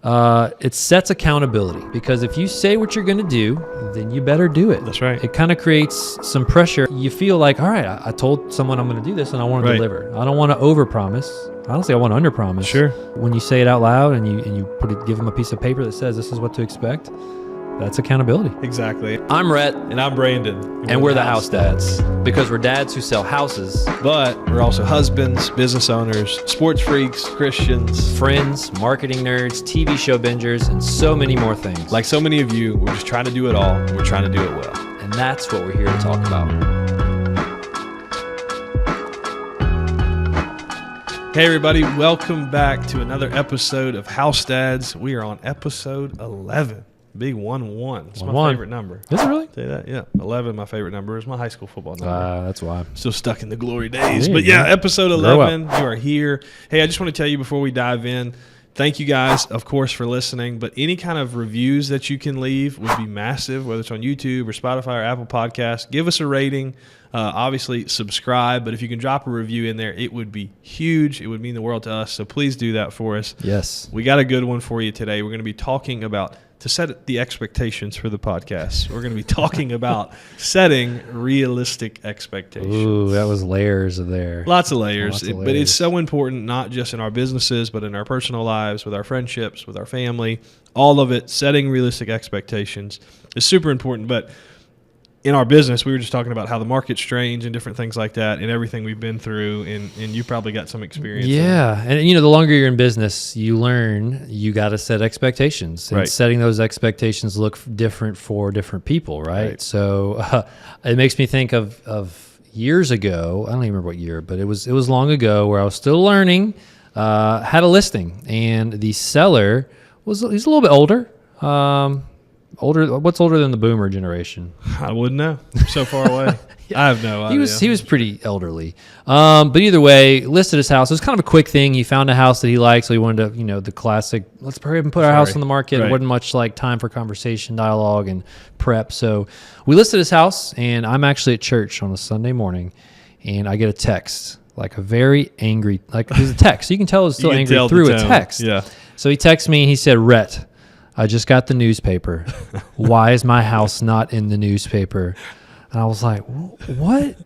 it sets accountability, because if you say what you're going to do, then you better do it. That's right. It kind of creates some pressure. You feel like, all right, I told someone I'm going to do this and I want to deliver. I don't want to overpromise. Honestly, I want to underpromise. Sure. When you say it out loud and you give them a piece of paper that says this is what to expect, that's accountability. Exactly. I'm Rhett. And I'm Brandon. And we're the House Dads, because we're dads who sell houses. But we're also husbands, business owners, sports freaks, Christians, friends, marketing nerds, TV show bingers, and so many more things. Like so many of you, we're just trying to do it all, and we're trying to do it well. And that's what we're here to talk about. Hey everybody, welcome back to another episode of House Dads. We are on episode 11. Big 1-1. It's my favorite number. Is it really? Say that, yeah. 11, my favorite number. It's my high school football number. That's why. Still stuck in the glory days. But yeah, episode 11, you are here. Hey, I just want to tell you before we dive in, thank you guys, of course, for listening. But any kind of reviews that you can leave would be massive, whether it's on YouTube or Spotify or Apple Podcasts. Give us a rating. Obviously, subscribe. But if you can drop a review in there, it would be huge. It would mean the world to us. So please do that for us. Yes. We got a good one for you today. We're going to be talking about, to set the expectations for the podcast, we're going to be talking about setting realistic expectations. Ooh, that was layers of there. Lots of layers. But it's so important, not just in our businesses, but in our personal lives, with our friendships, with our family, all of it. Setting realistic expectations is super important. But in our business, we were just talking about how the market's strange and different things like that, and everything we've been through, and you probably got some experience. Yeah, and the longer you're in business, you learn you got to set expectations, and setting those expectations look different for different people, right? So it makes me think of years ago. I don't even remember what year, but it was long ago, where I was still learning. Had a listing, and the seller he's a little bit older. What's older than the boomer generation? I wouldn't know. I'm so far away. I have no idea. He was pretty elderly. But either way, listed his house. It was kind of a quick thing. He found a house that he liked, so he wanted to, the classic, let's hurry up and put our house on the market. It wasn't much like time for conversation, dialogue, and prep. So we listed his house, and I'm actually at church on a Sunday morning, and I get a text, like a very angry, like it was a text. So you can tell it was still angry through a text. Yeah. So he texted me, and he said, "Rhett, I just got the newspaper. Why is my house not in the newspaper?" And I was like, what?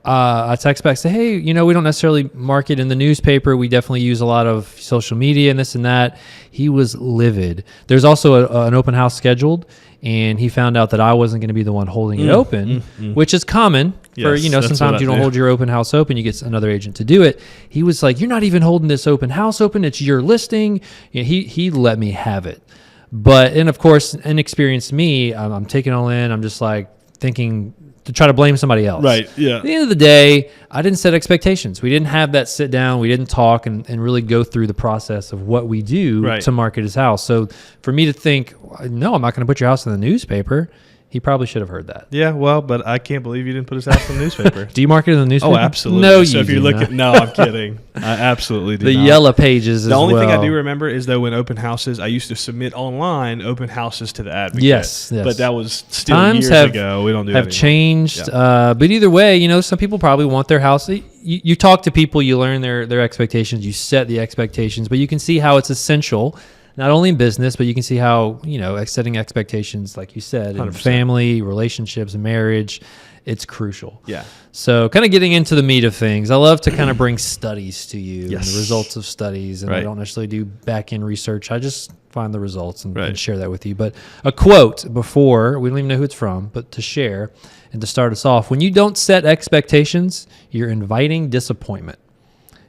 I text back, say, hey, we don't necessarily market in the newspaper. We definitely use a lot of social media and this and that. He was livid. There's also an open house scheduled, and he found out that I wasn't going to be the one holding it open, which is common for, sometimes you don't hold your open house open. You get another agent to do it. He was like, you're not even holding this open house open. It's your listing. He let me have it. And of course, inexperienced me, I'm taking it all in. I'm just like thinking to try to blame somebody else. Right, yeah. At the end of the day, I didn't set expectations. We didn't have that sit down. We didn't talk and really go through the process of what we do to market his house. So for me to think, no, I'm not going to put your house in the newspaper, he probably should have heard that. Yeah, well, but I can't believe you didn't put his house in the newspaper. Do you market in the newspaper? Oh, absolutely. No, so if you're looking, no, I'm kidding. I absolutely do. The yellow pages. The only thing I do remember is though when open houses, I used to submit online open houses to the Advocate. Yes. But that was still Times years ago. We don't do that anymore. Changed. Yeah. But either way, some people probably want their house. You talk to people, you learn their expectations, you set the expectations, but you can see how it's essential. Not only in business, but you can see how, setting expectations, like you said, in 100%. family, relationships, marriage, it's crucial. Yeah. So kind of getting into the meat of things, I love to kind of bring studies to you and the results of studies. And I don't necessarily do back-end research. I just find the results and share that with you. But a quote before, we don't even know who it's from, but to share and to start us off, when you don't set expectations, you're inviting disappointment.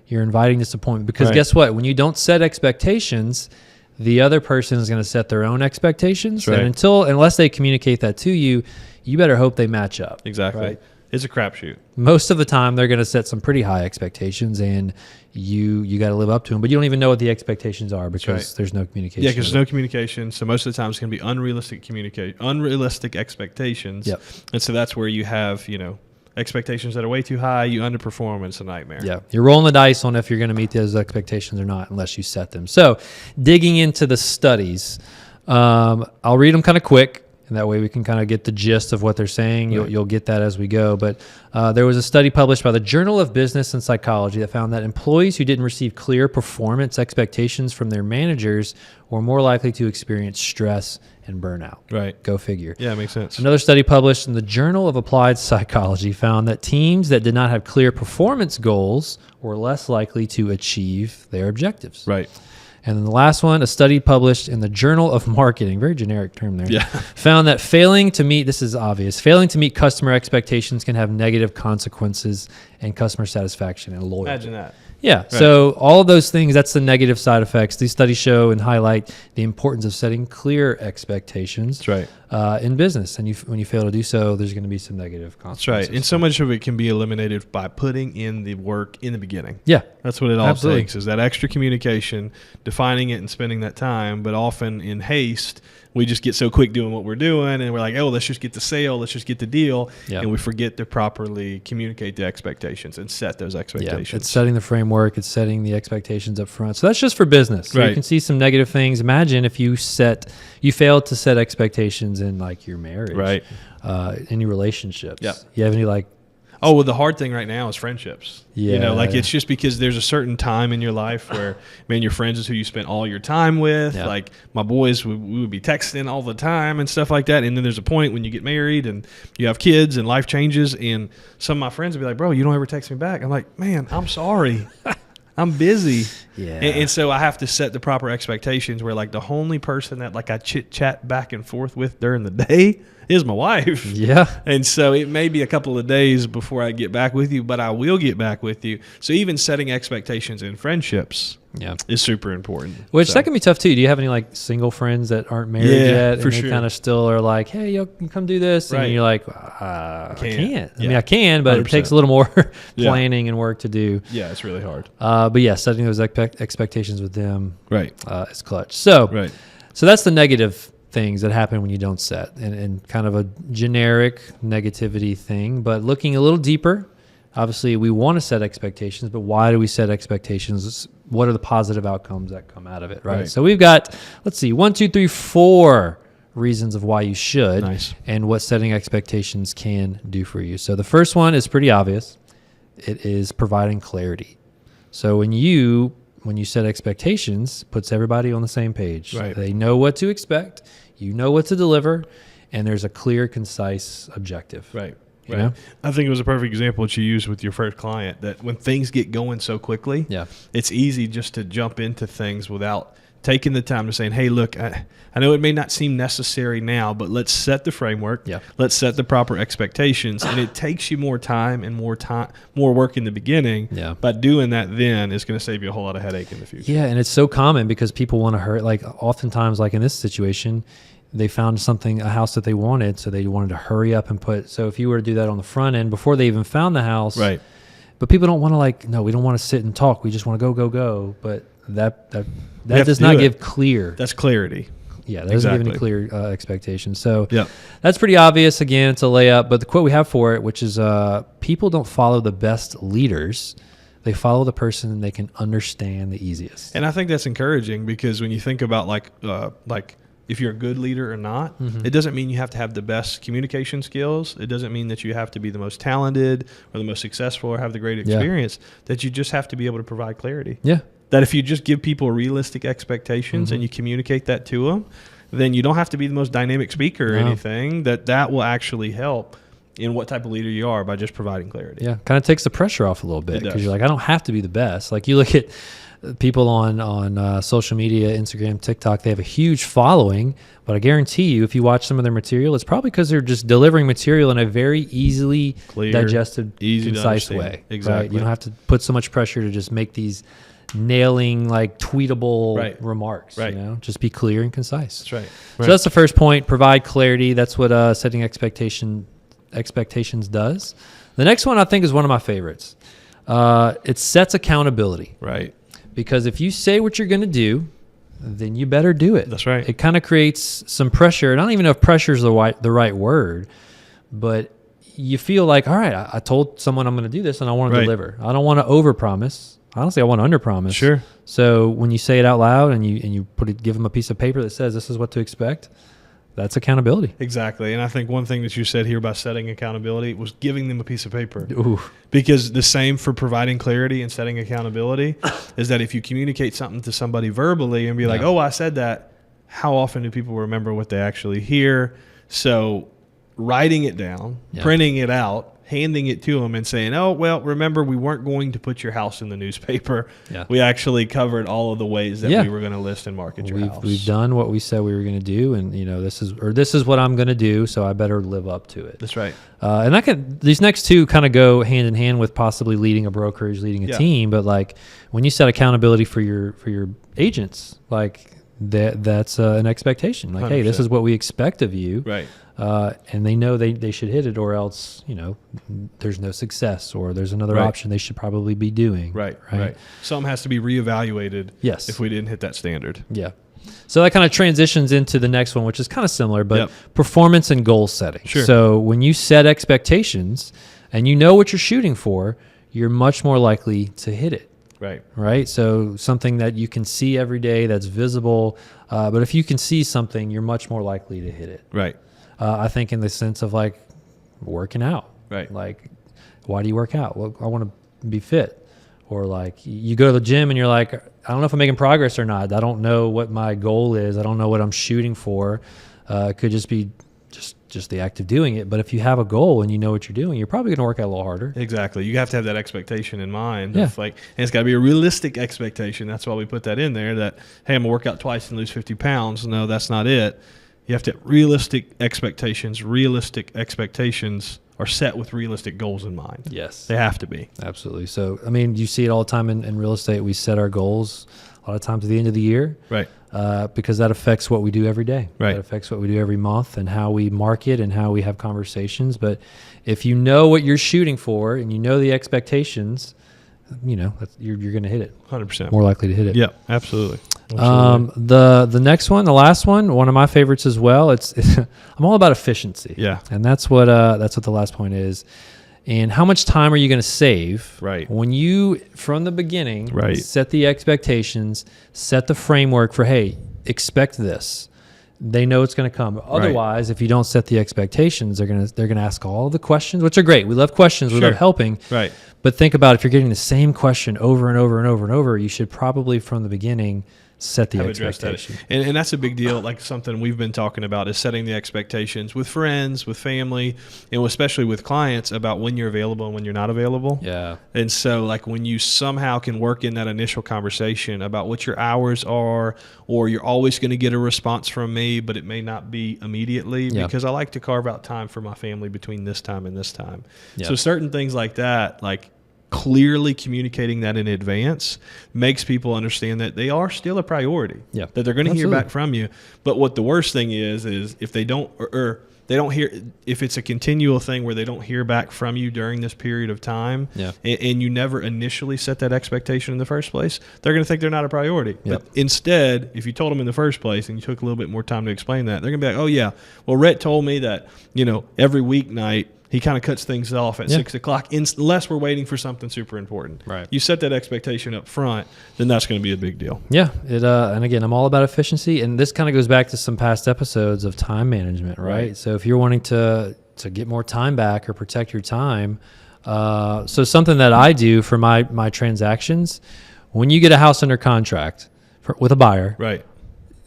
You're inviting disappointment because guess what? When you don't set expectations, the other person is going to set their own expectations, and unless they communicate that to you, you better hope they match up. Exactly. Right? It's a crapshoot. Most of the time, they're going to set some pretty high expectations, and you got to live up to them. But you don't even know what the expectations are because there's no communication. Yeah, because there's no communication. So most of the time, it's going to be unrealistic expectations. Yep. And so that's where you have expectations that are way too high, you underperform, and it's a nightmare. Yeah, you're rolling the dice on if you're going to meet those expectations or not unless you set them. So digging into the studies, I'll read them kind of quick. and that way we can kind of get the gist of what they're saying. You'll get that as we go. But there was a study published by the Journal of Business and Psychology that found that employees who didn't receive clear performance expectations from their managers were more likely to experience stress and burnout. Right. Go figure. Yeah, makes sense. Another study published in the Journal of Applied Psychology found that teams that did not have clear performance goals were less likely to achieve their objectives. Right. And then the last one, a study published in the Journal of Marketing, very generic term there, Yeah. found that failing to meet customer expectations can have negative consequences in customer satisfaction and loyalty. Imagine that. Yeah. Right. So all of those things, that's the negative side effects. These studies show and highlight the importance of setting clear expectations That's right. in business. And when you fail to do so, there's going to be some negative consequences. That's right. And so much of it can be eliminated by putting in the work in the beginning. Yeah. That's what it all Absolutely. takes, is that extra communication, defining it and spending that time. But often in haste, we just get so quick doing what we're doing, and we're like, oh, let's just get the sale, let's just get the deal. Yeah. And we forget to properly communicate the expectations and set those expectations. Yeah, it's setting the framework, it's setting the expectations up front. So that's just for business. So Right. you can see some negative things. Imagine if you failed to set expectations in like your marriage, Right. Any relationships. Yeah. You have any like, Oh, well, the hard thing right now is friendships. Yeah. You know, like it's just because there's a certain time in your life where, man, your friends is who you spent all your time with. Yeah. Like my boys, we would be texting all the time and stuff like that. And then there's a point when you get married and you have kids and life changes. And some of my friends would be like, bro, you don't ever text me back. I'm like, man, I'm sorry. I'm busy. Yeah. And so I have to set the proper expectations where like the only person that like I chit chat back and forth with during the day is my wife. yeah. And so it may be a couple of days before I get back with you, but I will get back with you. So even setting expectations in friendships Yeah. is super important. Which So, that can be tough too. Do you have any like single friends that aren't married Yeah, yet? for And they sure. kind of still are like, hey, yo, can you come do this? Right. And you're like, I can't. I Yeah. mean, I can, but it 100%. takes a little more Yeah. planning and work to do. yeah, it's really hard. But yeah, setting those expectations with them Right. is clutch. So, Right. so that's the negative things that happen when you don't set, and kind of a generic negativity thing. But looking a little deeper, obviously we want to set expectations, but why do we set expectations? What are the positive outcomes that come out of it, right? Right. So we've got, let's see, 1, 2, 3, 4 reasons of why you should, Nice. and what setting expectations can do for you. So the first one is pretty obvious. It is providing clarity. So when you set expectations, puts everybody on the same page. Right. They know what to expect, you know what to deliver, and there's a clear, concise objective. Right. You Right. know? I think it was a perfect example that you used with your first client, that when things get going so quickly, Yeah. it's easy just to jump into things without taking the time to saying, hey, look, I know it may not seem necessary now, but let's set the framework. Yeah. Let's set the proper expectations. And it takes you more time and more work in the beginning. Yeah. But doing that then is going to save you a whole lot of headache in the future. Yeah, and it's so common because people want to hurry. Like oftentimes, like in this situation, they found a house that they wanted, so they wanted to hurry up and put. So if you were to do that on the front end before they even found the house, Right. But people don't want to no, we don't want to sit and talk. We just want to go. But that have does to not do it. give clear. That's clarity. Yeah, that doesn't give any Exactly. clear expectations. So Yeah. that's pretty obvious. Again, it's a layup. But the quote we have for it, which is people don't follow the best leaders. They follow the person they can understand the easiest. And I think that's encouraging because when you think about like if you're a good leader or not, it doesn't mean you have to have the best communication skills. It doesn't mean that you have to be the most talented or the most successful or have the great experience. That you just have to be able to provide clarity. Yeah. That if you just give people realistic expectations and you communicate that to them, then you don't have to be the most dynamic speaker or No. anything. That will actually help in what type of leader you are by just providing clarity. Yeah, kind of takes the pressure off a little bit It because does. you're like, I don't have to be the best. Like you look at people on social media, Instagram, TikTok, they have a huge following, but I guarantee you, if you watch some of their material, it's probably because they're just delivering material in a very easily Clear, digested, easy to concise understand. way. Exactly. Right? You don't have to put so much pressure to just make these nailing, like tweetable Right. remarks. Right. You know, just be clear and concise. That's right. So that's the first point. Provide clarity. That's what setting expectations does. The next one I think is one of my favorites. It sets accountability. Right. Because if you say what you're going to do, then you better do it. That's right. It kind of creates some pressure. And I don't even know if pressure is the right word, but you feel like, all right, I told someone I'm going to do this and I want to Right. deliver. I don't want to overpromise. Honestly, I want to underpromise. Sure. So when you say it out loud and you give them a piece of paper that says this is what to expect, that's accountability. Exactly. And I think one thing that you said here about setting accountability was giving them a piece of paper. Ooh. Because the same for providing clarity and setting accountability is that if you communicate something to somebody verbally and be like, oh, I said that, how often do people remember what they actually hear? So writing it down, printing it out, handing it to them and saying, oh, well, remember, we weren't going to put your house in the newspaper. Yeah. We actually covered all of the ways that we were going to list and market your house. We've done what we said we were going to do, and this is what I'm going to do, so I better live up to it. That's right. And these next two kind of go hand in hand with possibly leading a brokerage, leading a team, but like when you set accountability for your agents, like that's an expectation. Like, 100%. Hey, this is what we expect of you. Right. And they know they should hit it, or else, there's no success, or there's another option they should probably be doing. Right. Something has to be reevaluated if we didn't hit that standard. Yeah. So that kind of transitions into the next one, which is kind of similar, but performance and goal setting. Sure. So when you set expectations and you know what you're shooting for, you're much more likely to hit it. Right. So something that you can see every day that's visible. But if you can see something, you're much more likely to hit it. Right. I think in the sense of like working out. Right. Like, why do you work out? Well, I want to be fit. Or like you go to the gym and you're like, I don't know if I'm making progress or not. I don't know what my goal is. I don't know what I'm shooting for. It could just be just the act of doing it. But if you have a goal and you know what you're doing, you're probably going to work out a little harder. Exactly. You have to have that expectation in mind. Yeah. And it's got to be a realistic expectation. That's why we put that in there, that, hey, I'm going to work out twice and lose 50 pounds. No, that's not it. You have to have realistic expectations. Realistic expectations are set with realistic goals in mind. Yes. They have to be. Absolutely. So, I mean, you see it all the time in real estate. We set our goals a lot of times at the end of the year. Right. Because that affects what we do every day. Right. That affects what we do every month and how we market and how we have conversations. But if you know what you're shooting for and you know the expectations, you're going to hit it. 100%. More likely to hit it. Yeah, absolutely. The next one, the last one of my favorites as well. It's I'm all about efficiency. Yeah. And that's what the last point is. And how much time are you going to save? Right. When you, from the beginning, set the expectations, set the framework for, hey, expect this. They know it's going to come. Otherwise, if you don't set the expectations, they're going to ask all the questions, which are great. We love questions. We love helping. Right. But think about if you're getting the same question over and over and over and over, you should probably from the beginning set the expectation. And that's a big deal. Like something we've been talking about is setting the expectations with friends, with family, and especially with clients about when you're available and when you're not available. Yeah. And so like when you somehow can work in that initial conversation about what your hours are, or you're always going to get a response from me, but it may not be immediately because I like to carve out time for my family between this time and this time. Yeah. So certain things like that, like clearly communicating that in advance makes people understand that they are still a priority, that they're going to hear back from you. But what the worst thing is if they don't, or they don't hear, if it's a continual thing where they don't hear back from you during this period of time, and you never initially set that expectation in the first place, they're going to think they're not a priority. But instead, if you told them in the first place and you took a little bit more time to explain that, they're going to be like, oh yeah, well, Rhett told me that, every weeknight he kind of cuts things off at 6 o'clock unless we're waiting for something super important. Right. You set that expectation up front, then that's going to be a big deal. Yeah. And again, I'm all about efficiency. And this kind of goes back to some past episodes of time management, right? So if you're wanting to get more time back or protect your time, so something that I do for my transactions, when you get a house under contract with a buyer,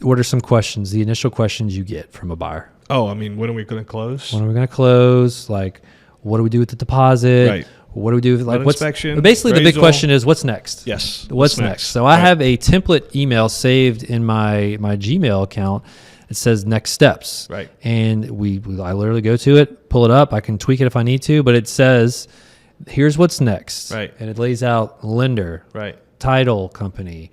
what are some questions, the initial questions you get from a buyer? Oh, I mean, when are we going to close? When are we going to close? Like, what do we do with the deposit? Right. What do we do with what's inspection? Basically, the big question is what's next? Yes. What's next? So I have a template email saved in my Gmail account. It says next steps. Right. And I literally go to it, pull it up. I can tweak it if I need to, but it says, here's what's next. Right. And it lays out lender. Right. Title company.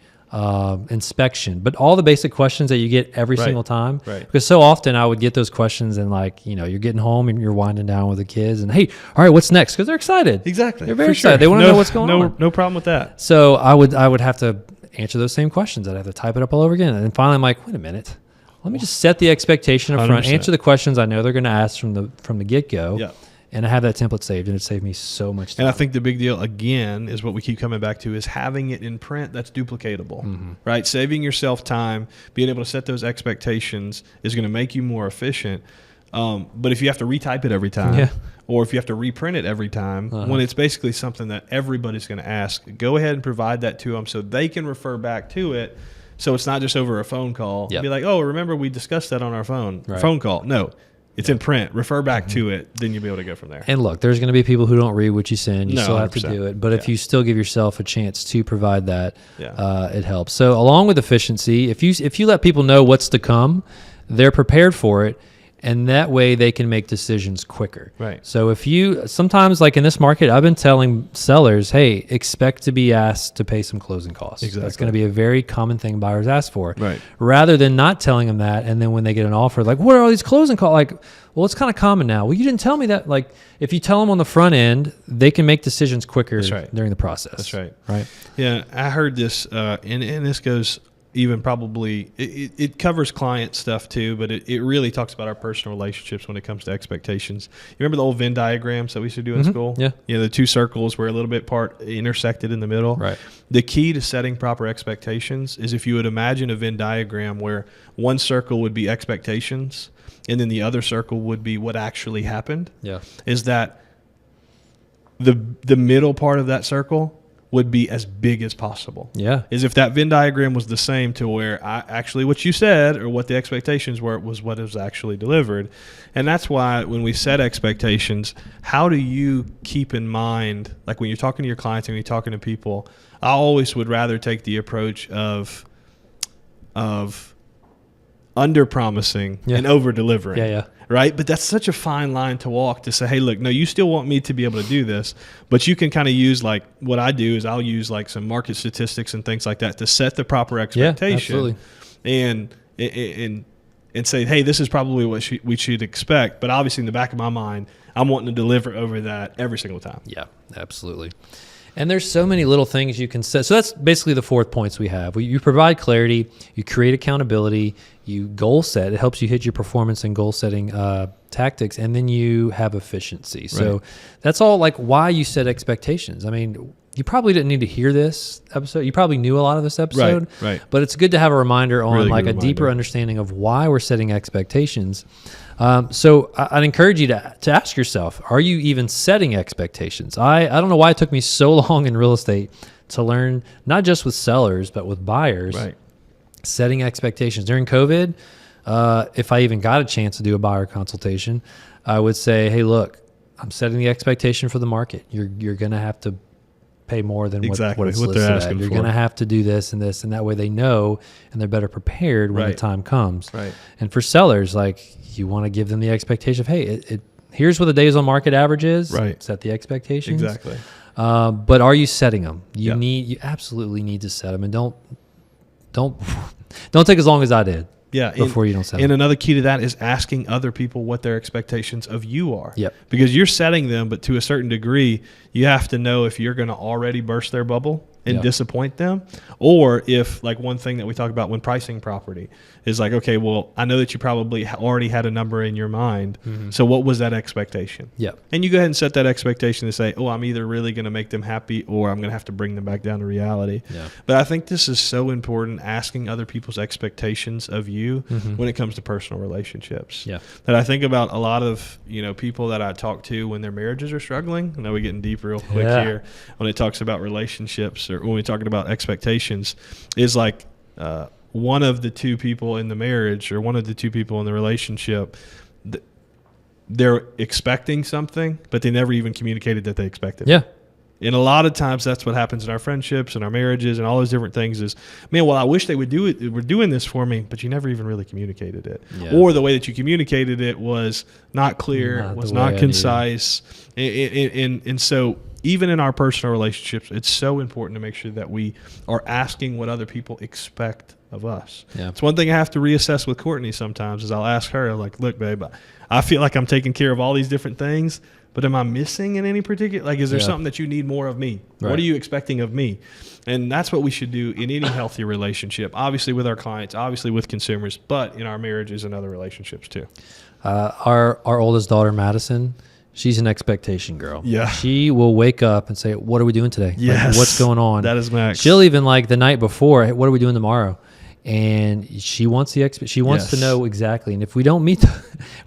Inspection, but all the basic questions that you get every single time. Right. Because so often I would get those questions and you're getting home and you're winding down with the kids and, hey, all right, what's next? Because they're excited. Exactly. They're very excited. They want to know what's going on. No problem with that. So I would have to answer those same questions. I'd have to type it up all over again. And then finally I'm like, wait a minute. Let me just set the expectation up front, 100%. answer the questions I know they're going to ask from the get-go. Yeah. And I have that template saved, and it saved me so much time. And I think the big deal, again, is what we keep coming back to, is having it in print that's duplicatable, right? Saving yourself time, being able to set those expectations is going to make you more efficient. But if you have to retype it every time, or if you have to reprint it every time, when it's basically something that everybody's going to ask, go ahead and provide that to them so they can refer back to it. So it's not just over a phone call. Be like, oh, remember we discussed that on our phone call. No. It's in print. Refer back to it. Then you'll be able to go from there. And look, there's going to be people who don't read what you send. You still have 100%. To do it. But if you still give yourself a chance to provide that, it helps. So along with efficiency, if you let people know what's to come, they're prepared for it. And that way they can make decisions quicker. Right. So if you, sometimes like in this market, I've been telling sellers, hey, expect to be asked to pay some closing costs. Exactly. That's going to be a very common thing buyers ask for. Right. Rather than not telling them that. And then when they get an offer, like, what are all these closing costs? Like, well, it's kind of common now. Well, you didn't tell me that. Like, if you tell them on the front end, they can make decisions quicker during the process. That's right. Right. Yeah. I heard this, and this goes even probably, it covers client stuff too, but it really talks about our personal relationships when it comes to expectations. You remember the old Venn diagrams that we used to do in school? Yeah. You know, the two circles where a little bit part intersected in the middle. Right. The key to setting proper expectations is if you would imagine a Venn diagram where one circle would be expectations and then the other circle would be what actually happened. Yeah. Is that the middle part of that circle would be as big as possible. Yeah. Is if that Venn diagram was the same to where actually what you said or what the expectations were was what was actually delivered. And that's why when we set expectations, how do you keep in mind, like when you're talking to your clients and when you're talking to people, I always would rather take the approach of under promising and over delivering. Yeah. Right? But that's such a fine line to walk to say, hey, look, no, you still want me to be able to do this, but you can kind of use, like, what I do is I'll use like some market statistics and things like that to set the proper expectation. And say, hey, this is probably what we should expect. But obviously in the back of my mind, I'm wanting to deliver over that every single time. Yeah, absolutely. And there's so many little things you can set. So that's basically the 4th points we have. You provide clarity, you create accountability, you goal set. It helps you hit your performance and goal setting tactics, and then you have efficiency. So that's all like why you set expectations. I mean, you probably didn't need to hear this episode. You probably knew a lot of this episode. Right. But it's good to have a reminder on really a deeper understanding of why we're setting expectations. So I'd encourage you to ask yourself, are you even setting expectations? I don't know why it took me so long in real estate to learn, not just with sellers, but with buyers, setting expectations. During COVID, if I even got a chance to do a buyer consultation, I would say, hey, look, I'm setting the expectation for the market. You're going to have to pay more than what it's listed at. You're going to have to do this, and that way they know and they're better prepared when the time comes. Right. And for sellers, like, you want to give them the expectation of, hey, here's what the days on market average is. Right. Set the expectations. Exactly. But are you setting them? You absolutely need to set them, and don't take as long as I did. Yeah, before you don't set them. And another key to that is asking other people what their expectations of you are. Yep. Because you're setting them, but to a certain degree, you have to know if you're going to already burst their bubble and disappoint them, or if, like, one thing that we talk about when pricing property is like, okay, well, I know that you probably already had a number in your mind. So what was that expectation? Yep. And you go ahead and set that expectation to say, oh, I'm either really going to make them happy or I'm going to have to bring them back down to reality. Yeah. But I think this is so important, asking other people's expectations of you when it comes to personal relationships. Yeah. That I think about a lot of, people that I talk to when their marriages are struggling. I know we're getting deep real quick here when it talks about relationships, or when we're talking about expectations, is like one of the two people in the marriage or one of the two people in the relationship, they're expecting something, but they never even communicated that they expected it. Yeah. And a lot of times that's what happens in our friendships and our marriages and all those different things is, man, well, I wish they would do it. We're doing this for me, but you never even really communicated it. Yeah. Or the way that you communicated it was not clear, was not concise. And so even in our personal relationships, it's so important to make sure that we are asking what other people expect of us. Yeah. It's one thing I have to reassess with Courtney sometimes is I'll ask her, like, look, babe, I feel like I'm taking care of all these different things, but am I missing in any particular, like, is there something that you need more of me? Right. What are you expecting of me? And that's what we should do in any healthy relationship, obviously with our clients, obviously with consumers, but in our marriages and other relationships too. Our oldest daughter, Madison, she's an expectation girl. Yeah. She will wake up and say, what are we doing today? Yes. Like, what's going on? That is Max. She'll even like the night before, hey, what are we doing tomorrow? And she wants she wants to know exactly. And if we don't meet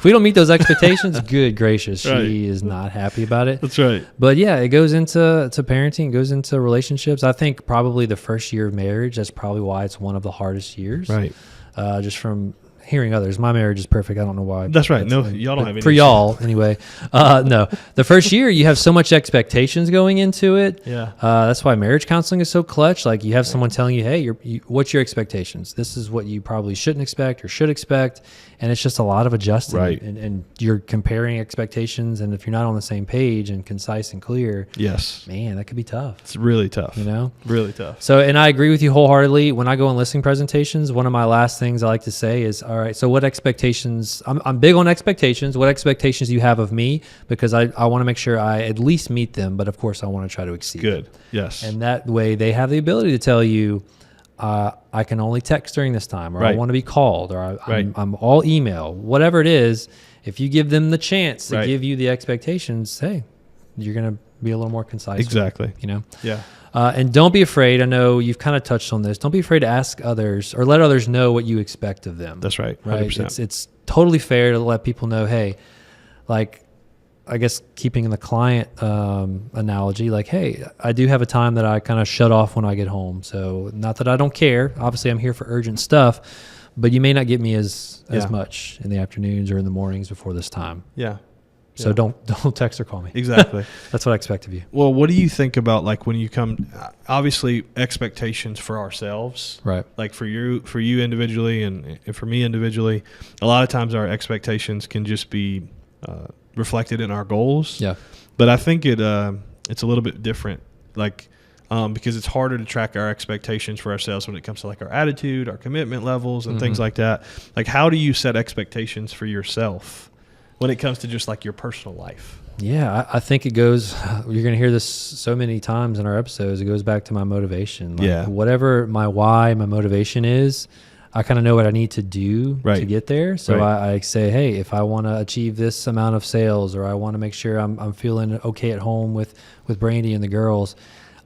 those expectations, good gracious, she is not happy about it. That's right. But yeah, it goes into parenting, it goes into relationships. I think probably the first year of marriage, that's probably why it's one of the hardest years. Right. Just from hearing others. My marriage is perfect. I don't know why. That's right. No, y'all don't have any for y'all anyway. No, the first year you have so much expectations going into it. Yeah. That's why marriage counseling is so clutch. Like you have someone telling you, hey, what's your expectations? This is what you probably shouldn't expect or should expect. And it's just a lot of adjusting. Right. And you're comparing expectations. And if you're not on the same page and concise and clear, yes, man, that could be tough. It's really tough. You know? Really tough. So, and I agree with you wholeheartedly. When I go on listing presentations, one of my last things I like to say is, all right, so what expectations, I'm big on expectations. What expectations do you have of me? Because I want to make sure I at least meet them, but of course I want to try to exceed. Good. Yes. And that way they have the ability to tell you, I can only text during this time, or I want to be called, or I'm all email, whatever it is. If you give them the chance to give you the expectations, hey, you're going to be a little more concise. Exactly. You know? Yeah. And don't be afraid. I know you've kind of touched on this. Don't be afraid to ask others or let others know what you expect of them. That's right. 100%. Right. It's totally fair to let people know, hey, like, I guess keeping in the client analogy, like, hey, I do have a time that I kind of shut off when I get home. So not that I don't care. Obviously, I'm here for urgent stuff, but you may not get me as much in the afternoons or in the mornings before this time. Yeah. So don't text or call me. Exactly. That's what I expect of you. Well, what do you think about like when you come, obviously expectations for ourselves, right? Like for you individually and for me individually, a lot of times our expectations can just be reflected in our goals. Yeah. But I think it's a little bit different, like because it's harder to track our expectations for ourselves when it comes to like our attitude, our commitment levels, and things like that. Like, how do you set expectations for yourself when it comes to just like your personal life? Yeah, I think it goes, you're going to hear this so many times in our episodes, it goes back to my motivation. Like whatever my why, my motivation is, I kind of know what I need to do to get there. So I say, hey, if I want to achieve this amount of sales, or I want to make sure I'm feeling okay at home with Brandy and the girls,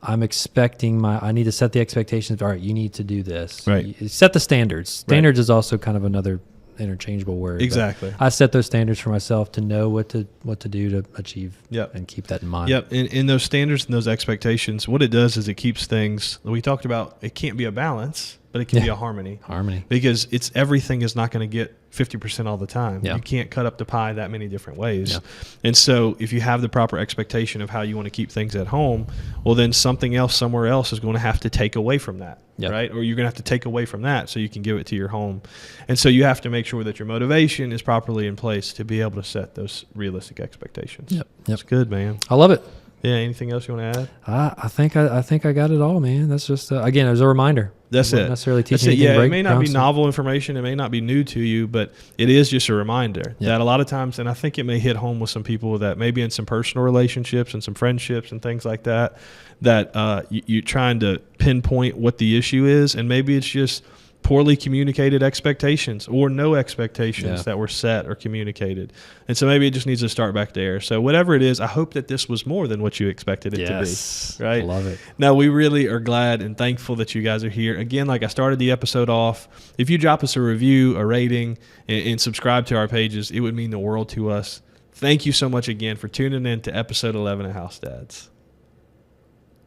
I'm expecting I need to set the expectations. All right, you need to do this. Right. You set the standards. Standards is also kind of another interchangeable word. Exactly. I set those standards for myself to know what to do to achieve and keep that in mind. Yep. In those standards and those expectations, what it does is it keeps things, we talked about, it can't be a balance, but it can be a harmony. Harmony. Because everything is not going to get 50% all the time. Yeah. You can't cut up the pie that many different ways. Yeah. And so if you have the proper expectation of how you want to keep things at home, well, then something else somewhere else is going to have to take away from that. Yep. Right? Or you're going to have to take away from that so you can give it to your home. And so you have to make sure that your motivation is properly in place to be able to set those realistic expectations. Yep. That's good, man. I love it. Yeah. Anything else you want to add? I think I got it all, man. That's just again, it was a reminder. That's it. Necessarily teaching. That's it. Yeah, it may not be novel information. It may not be new to you, but it is just a reminder that a lot of times, and I think it may hit home with some people that maybe in some personal relationships and some friendships and things like that, that you're trying to pinpoint what the issue is, and maybe it's just poorly communicated expectations or no expectations that were set or communicated. And so maybe it just needs to start back there. So whatever it is, I hope that this was more than what you expected it to be. Right? Love it. No, we really are glad and thankful that you guys are here. Again, like I started the episode off, if you drop us a review, a rating, and subscribe to our pages, it would mean the world to us. Thank you so much again for tuning in to episode 11 of House Dads.